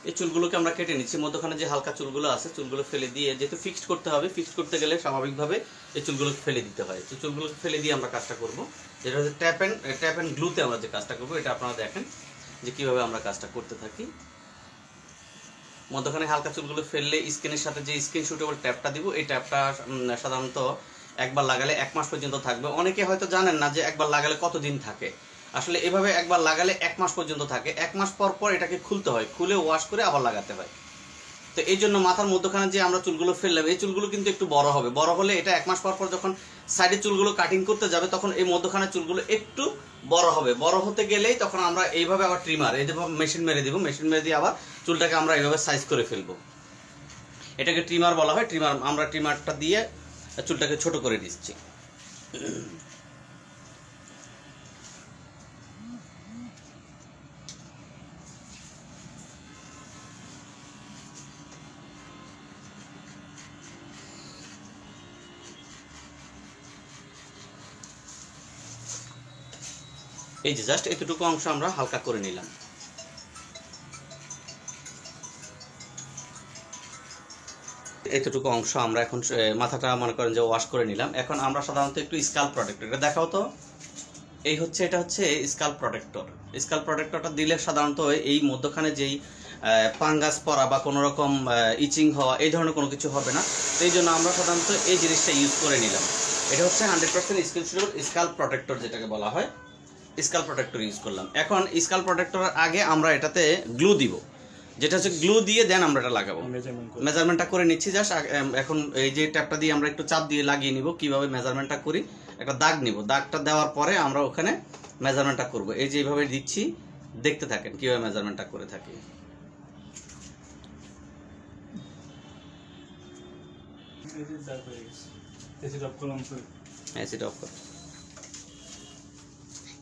এই চুলগুলোকে আমরা কেটে নিচ্ছি। মধ্যখানে যে হালকা চুলগুলো আছে চুলগুলো ফেলে দিয়ে, যেহেতু ফিক্সড করতে হবে, ফিক্সড করতে গেলে স্বাভাবিকভাবে এই চুলগুলোকে ফেলে দিতে হয়। তো চুলগুলোকে ফেলে দিয়ে আমরা কাজটা করব, যেটা হচ্ছে ট্যাপ অ্যান্ড গ্লুতে আমরা যে কাজটা করবো, এটা আপনারা দেখেন যে কীভাবে আমরা কাজটা করতে থাকি। মধ্যখানে হালকা চুলগুলো ফেললে স্কিনের সাথে যে স্কিন সুটেবল ট্যাপটা দিব, এই ট্যাপটা সাধারণত একবার লাগালে 1 মাস পর্যন্ত থাকবে। অনেকে হয়তো জানেন না যে একবার লাগালে কতদিন থাকে। আসলে এভাবে একবার লাগালে 1 মাস পর্যন্ত থাকে। 1 মাস পর পর এটাকে খুলতে হয়, খুলে ওয়াশ করে আবার লাগাতে হয়। তো এই জন্য মাথার মধ্যখানে যে আমরা চুলগুলো ফেললাম, এই চুলগুলো কিন্তু একটু বড় হবে। বড় হলে এটা 1 মাস পর পর যখন সাইডের চুলগুলো কাটিং করতে যাবে, তখন এই মধ্যখানে চুলগুলো একটু বড় হবে। বড় হতে গেলেই তখন আমরা এইভাবে আবার ট্রিমার, এই যেভাবে মেশিন মেরে দিব, মেশিন মেরে দিয়ে আবার চুলটাকে আমরা এইভাবে সাইজ করে ফেলবো। এটাকে ট্রিমার বলা হয়। ট্রিমার, আমরা ট্রিমারটা দিয়ে চুলটাকে ছোট করে দিচ্ছি। এই যে জাস্ট এতটুকু অংশ আমরা হালকা করে নিলাম। এতটুকু অংশ আমরা এখন মাথাটা মনে করেন যে ওয়াশ করে নিলাম। এখন আমরা সাধারণত একটু স্কাল্প প্রোটেক্টর, এটা দেখাও তো। এই হচ্ছে, এটা হচ্ছে স্কাল্প প্রোটেক্টর। স্কাল্প প্রোটেক্টরটা দিলে সাধারণত এই মধ্যখানে যেই ফাঙ্গাস পড়া বা কোনো রকম ইচিং হওয়া, এই ধরনের কোনো কিছু হবে না। তো এই জন্য আমরা সাধারণত এই জিনিসটা ইউজ করে নিলাম। এটা হচ্ছে 100% স্কিন সুটেবল স্কাল্প প্রোটেক্টর, যেটাকে বলা হয় স্কাল্প প্রোটেক্টর ইউজ করলাম। এখন স্কাল্প প্রোটেক্টরের আগে আমরা এটাতে গ্লু দিব, যেটা হচ্ছে গ্লু দিয়ে দেন আমরা এটা লাগাবো। মেজারমেন্টটা করে নিচ্ছি জাস্ট। এখন এই যে ট্যাপটা দিয়ে আমরা একটু চাপ দিয়ে লাগিয়ে নিব। কিভাবে মেজারমেন্টটা করি, একটা দাগ নিব, দাগটা দেওয়ার পরে আমরা ওখানে মেজারমেন্টটা করব। এই যে এইভাবে দিচ্ছি, দেখতে থাকেন কিভাবে মেজারমেন্টটা করে থাকি।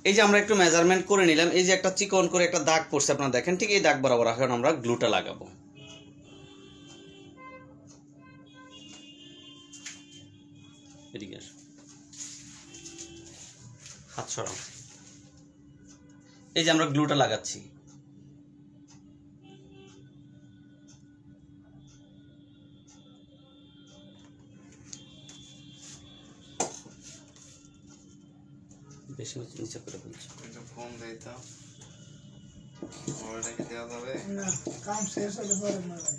এই যে আমরা একটু মেজারমেন্ট করে নিলাম, এই যে একটা চিকন করে একটা দাগ পড়ছে আপনারা দেখেন, ঠিক এই দাগ বরাবর এখন আমরা গ্লুটা লাগাবো। এদিকে আসো, হাত সরাও। এই যে আমরা গ্লুটা লাগাচ্ছি। বেশি নিচে করে ফেলছি। এটা ফোন দিতে ওটা কি দেওয়া যাবে না, কাম শেষ হলে পরে না ভাই।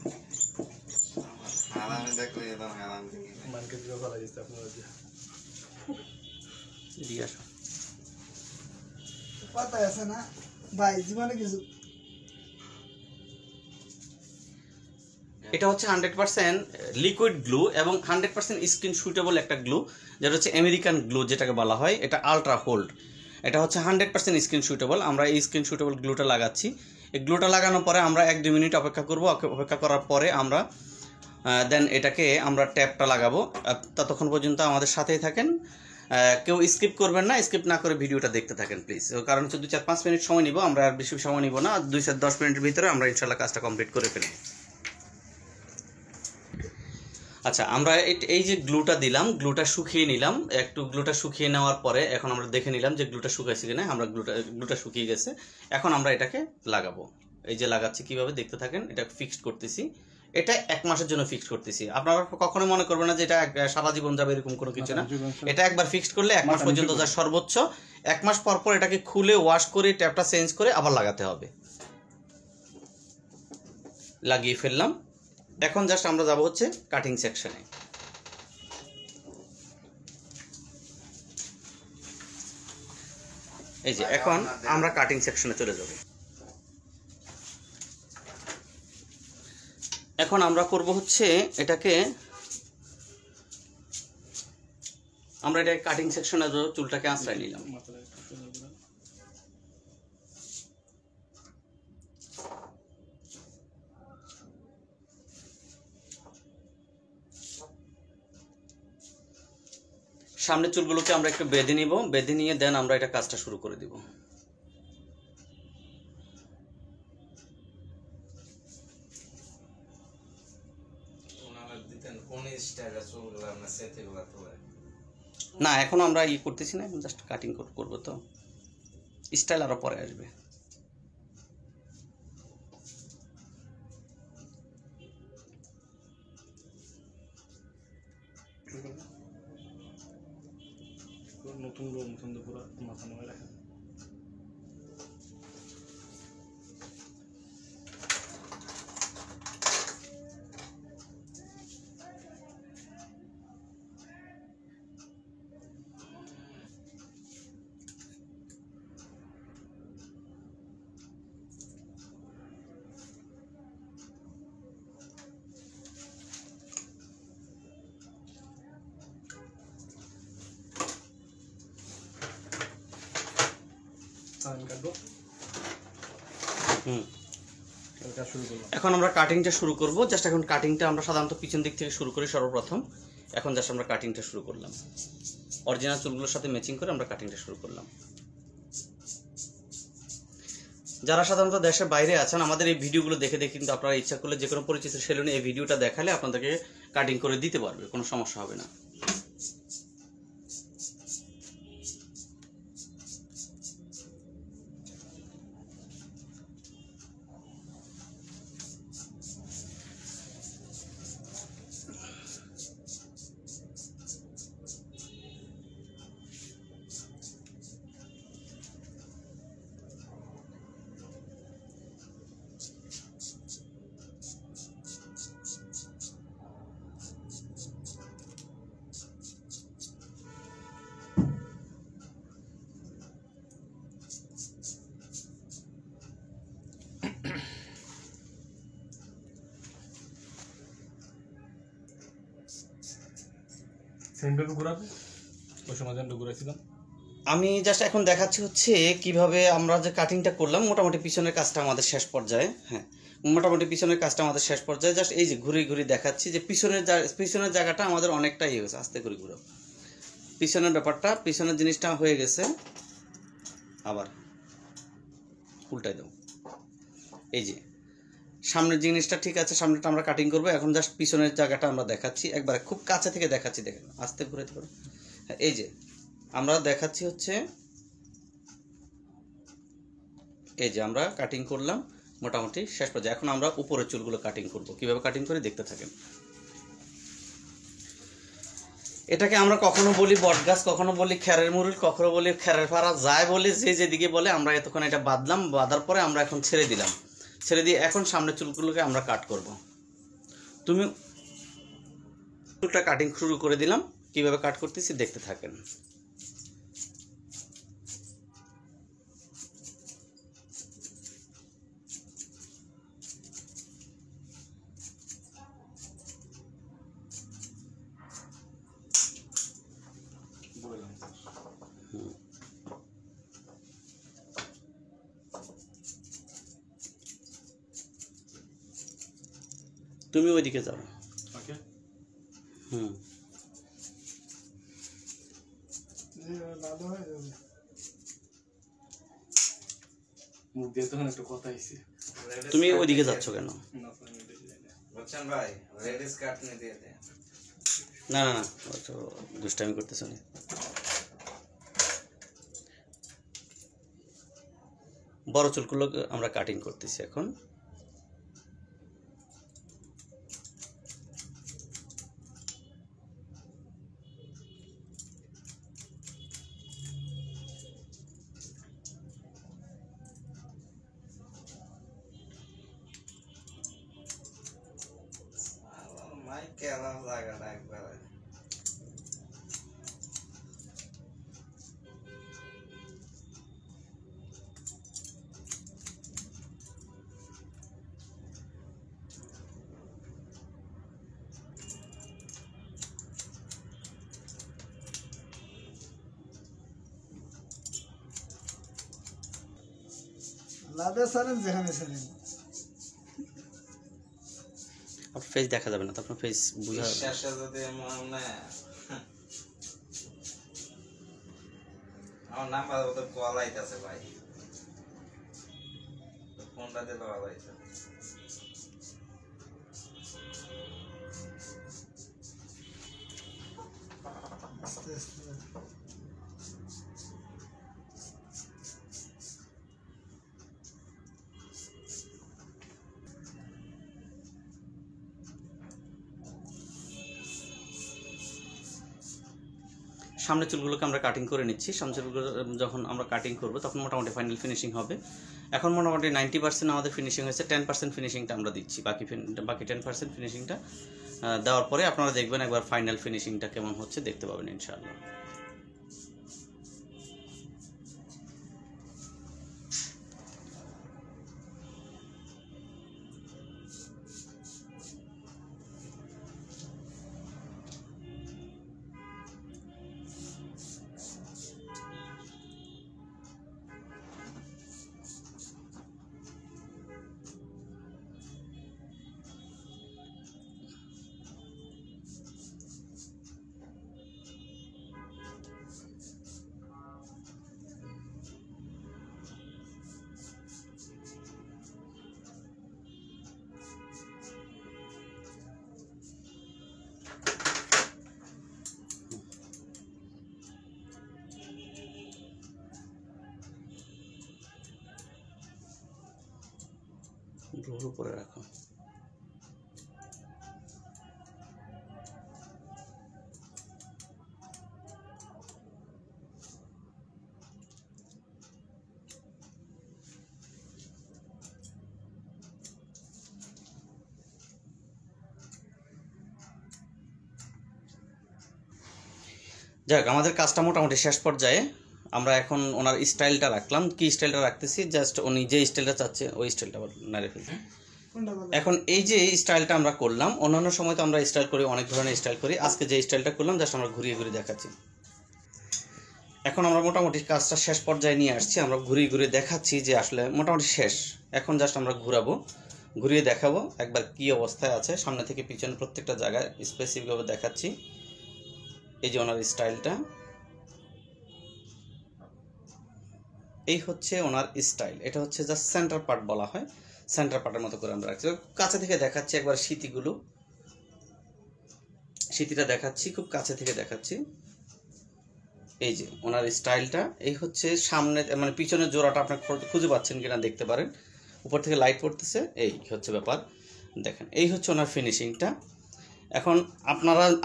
হারামে দেখলে এলাম হারাম দিকে মানকে দিয়ে ভালো লাগছে আপনার যে এদিকে আসো। কথা আছে না ভাই, জীবনে কিছু। এটা হচ্ছে 100% লিকুইড গ্লু এবং 100% স্কিন সুটেবল একটা গ্লু, যেটা হচ্ছে আমেরিকান গ্লু যেটাকে বলা হয়। এটা আলট্রা হোল্ড, এটা হচ্ছে 100% স্কিন সুটেবল। আমরা এই স্কিন সুটেবল গ্লুটা লাগাচ্ছি। এই গ্লুটা লাগানোর পরে আমরা 1-2 মিনিট অপেক্ষা করব। অপেক্ষা করার পরে আমরা দেন এটাকে আমরা ট্যাপটা লাগাবো। ততক্ষণ পর্যন্ত আমাদের সাথেই থাকেন, কেউ স্কিপ করবেন না। স্কিপ না করে ভিডিওটা দেখতে থাকেন প্লিজ, কারণ হচ্ছে 2-4-5 মিনিট সময় নিব, আমরা আর বেশি সময় নিব না। 2-10 মিনিটের ভিতরে আমরা ইনশাল্লাহ কাজটা কমপ্লিট করে ফেলব। আচ্ছা, আমরা এই যে গ্লুটা দিলাম, গ্লুটা শুকিয়ে নিলাম একটু। গ্লুটা শুকিয়ে নেওয়ার পরে এখন আমরা দেখে নিলাম যে গ্লুটা শুকাইছে কিনা। আমরা গ্লুটা শুকিয়ে গেছে। এখন আমরা এটাকে লাগাবো। এই যে লাগাচ্ছি, কিভাবে দেখতে থাকেন। এটা ফিক্সড করতেছি, এটা 1 মাসের জন্য ফিক্সড করতেছি। আপনারা কখনো মনে করবেন না যে এটা সারা জীবন যাবে, এরকম কোনো কিছু না। এটা একবার ফিক্সড করলে 1 মাস পর্যন্ত যা সর্বোচ্চ। 1 মাস পর পর এটাকে খুলে ওয়াশ করে ট্যাপটা চেঞ্জ করে আবার লাগাতে হবে। লাগিয়ে ফেললাম। এখন জাস্ট আমরা যাব হচ্ছে কাটিং সেকশনে। এই যে এখন আমরা কাটিং সেকশনে চলে যাব। এখন আমরা করব হচ্ছে এটাকে, আমরা এটা কাটিং সেকশনে চুলটাকে আঁচড়াই নিলাম। সামনের চুলগুলোকে আমরা একটু বেঁধে নিব, বেঁধে নিয়ে দেন আমরা এটা কাজটা শুরু করে দিব। না, এখন আমরা করতেছি না, এখন জাস্ট কাটিং করবো। তো স্টাইল আরো পরে আসবে। নতুন লোক নতুন তো পুরো মাথা নয় রাখে আমি কাটবো হুম কাজ শুরু করলাম এখন আমরা কাটিংটা শুরু করব। জাস্ট এখন কাটিংটা আমরা সাধারণত পিছন দিক থেকে শুরু করি সর্বপ্রথম। এখন জাস্ট আমরা কাটিংটা শুরু করলাম, অরিজিনাল চুলগুলোর সাথে ম্যাচিং করে আমরা কাটিংটা শুরু করলাম। যারা সাধারণত দেশের বাইরে আছেন, আমাদের এই ভিডিওগুলো দেখে দেখে কিন্তু আপনারা ইচ্ছা করলে যে কোনো পরিচিত সেলুনে এই ভিডিওটা দেখালে আপনাদেরকে কাটিং করে দিতে পারবে, কোনো সমস্যা হবে না। সেমভাবে ঘুরাবে ওই সময় যেন ঘুরাইছিলাম আমি জাস্ট এখন দেখাচ্ছি হচ্ছে কিভাবে আমরা যে কাটিংটা করলাম। মোটামুটি পিছনের কাজটা আমাদের শেষ পর্যায়ে। হ্যাঁ, মোটামুটি পিছনের কাজটা আমাদের শেষ পর্যায়ে। জাস্ট এই যে ঘুরে ঘুরে দেখাচ্ছি যে পিছনের জায়গাটা আমাদের অনেকটা ইয়ে হয়েছে। আস্তে করে ঘুরো, পিছনের ব্যাপারটা, পিছনের জিনিসটা হয়ে গেছে। আবার উল্টাই দাও। এই যে সামনের জিনিসটা ঠিক আছে, সামনেটা আমরা কাটিং করবো। এখন জাস্ট পিছনের জায়গাটা আমরা দেখাচ্ছি, একবারে খুব কাছে থেকে দেখাচ্ছি। দেখেন, আস্তে ঘুরে করো। হ্যাঁ, এই যে আমরা দেখাচ্ছি হচ্ছে এই যে আমরা কাটিং করলাম মোটামুটি শেষ পর্যায়ে। এখন আমরা উপরের চুলগুলো কাটিং করব। কিভাবে কাটিং করে দেখতে থাকেন। এটাকে আমরা কখনো বলি বটগাছ, কখনো বলি খ্যারের মুরুল, কখনো বলি খ্যারের ফাড়া, যাই বলি যে যেদিকে বলে। আমরা এতক্ষণ এটা বাঁধলাম, বাঁধার পরে আমরা এখন ছেড়ে দিলাম। ছেড়ে দিয়ে এখন সামনের চুলগুলোকে আমরা কাট করব। তুমি চুলটা কাটিং শুরু করে দিলাম। কিভাবে কাট করতেছি দেখতে থাকেন। তুমি ওইদিকে যাও। ওকে হুম, ভালো হয়ে যাবে। মুখ দিয়ে তখন একটু কথা আইছে তুমি ওইদিকে যাচ্ছ কেন? বুঝছেন ভাই, রেড স্কার্ট নিয়ে দিয়ে দেন। না না না, ও তো দুষ্টামি করতেছ না। বড় চুলগুলো আমরা কাটিং করতেছি এখন। মাইক কেমন লাগে না একবারে। লাদা সারেন যেখানে ছিলেন আপনার ফেস দেখা যাবে না তো, আপনার ফেস বোঝা যাবে না। বিশ্বাসে যদি মানে আমার নাম্বার তো কল আইতাছে ভাই, ফোনটা দিলে ভালো হইতো। আস্তে আস্তে সামনের চুলগুলোকে আমরা কাটিং করে নিচ্ছি। সামনের চুলগুলো যখন আমরা কাটিং করব তখন মোটামুটি ফাইনাল ফিনিশিং হবে। এখন মোটামুটি 90% আমাদের ফিনিশিং হয়েছে, 10% ফিনিশিংটা আমরা দিচ্ছি। বাকি 10% ফিনিশিংটা দেওয়ার পরে আপনারা দেখবেন একবার ফাইনাল ফিনিশিংটা কেমন হচ্ছে, দেখতে পাবেন ইনশাআল্লাহ। ব্রোর উপরে রাখো। যাক, আমাদের কাজটা মোটামুটি শেষ পর্যায়ে। আমরা এখন ওনার স্টাইলটা রাখলাম। কি স্টাইলটা রাখতেছি, জাস্ট উনি যে স্টাইলটা চাচ্ছে ওই স্টাইলটা নাড়ে ফেলছি। এখন এই যে স্টাইলটা আমরা করলাম, অন্যান্য সময় তো আমরা স্টাইল করি, অনেক ধরনের স্টাইল করি। আজকে যে স্টাইলটা করলাম জাস্ট আমরা ঘুরিয়ে ঘুরিয়ে দেখাচ্ছি। এখন আমরা মোটামুটি কাজটা শেষ পর্যায়ে নিয়ে আসছি। আমরা ঘুরিয়ে ঘুরিয়ে দেখাচ্ছি যে আসলে মোটামুটি শেষ। এখন জাস্ট আমরা ঘুরাবো, ঘুরিয়ে দেখাবো একবার কি অবস্থায় আছে। সামনে থেকে পিছনে প্রত্যেকটা জায়গায় স্পেসিফিকভাবে দেখাচ্ছি। এই যে ওনার স্টাইলটা, এই হচ্ছে ওনার স্টাইল। এটা হচ্ছে জাস্ট সেন্টার পার্ট বলা হয়। সেন্টার পার্টের মতো করে আমরা রাখছি। কাছে থেকে দেখাচ্ছি একবার স্মৃতিটা দেখাচ্ছি, খুব কাছে থেকে দেখাচ্ছি। এই যে ওনার স্টাইলটা, এই হচ্ছে সামনে মানে পিছনের জোড়াটা আপনার খুঁজে পাচ্ছেন কিনা দেখতে পারেন। উপর থেকে লাইট পড়তেছে, এই হচ্ছে ব্যাপার। দেখেন এই হচ্ছে ওনার ফিনিশিংটা। এখন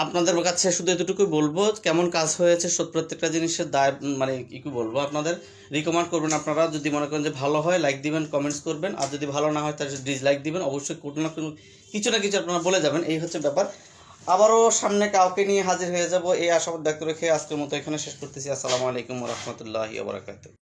আপনাদের কাছে শুধু এতটুকুই বলবো, কেমন কাজ হয়েছে প্রত্যেকটা জিনিসের দায় মানে কি বলবো, আপনাদের রিকমেন্ড করবেন। আপনারা যদি মনে করেন যে ভালো হয় লাইক দিবেন, কমেন্টস করবেন, আর যদি ভালো না হয় তাহলে ডিসলাইক দিবেন। অবশ্যই কিছু না কিছু আপনারা বলে যাবেন। এই হচ্ছে ব্যাপার। আবারও সামনে কাউকে নিয়ে হাজির হয়ে যাব এই আশাবাদ ব্যক্ত রেখে আজকের মতো এখানে শেষ করতেছি। আসসালামু আলাইকুম ওয়া রাহমাতুল্লাহি ওয়া বারাকাতুহু।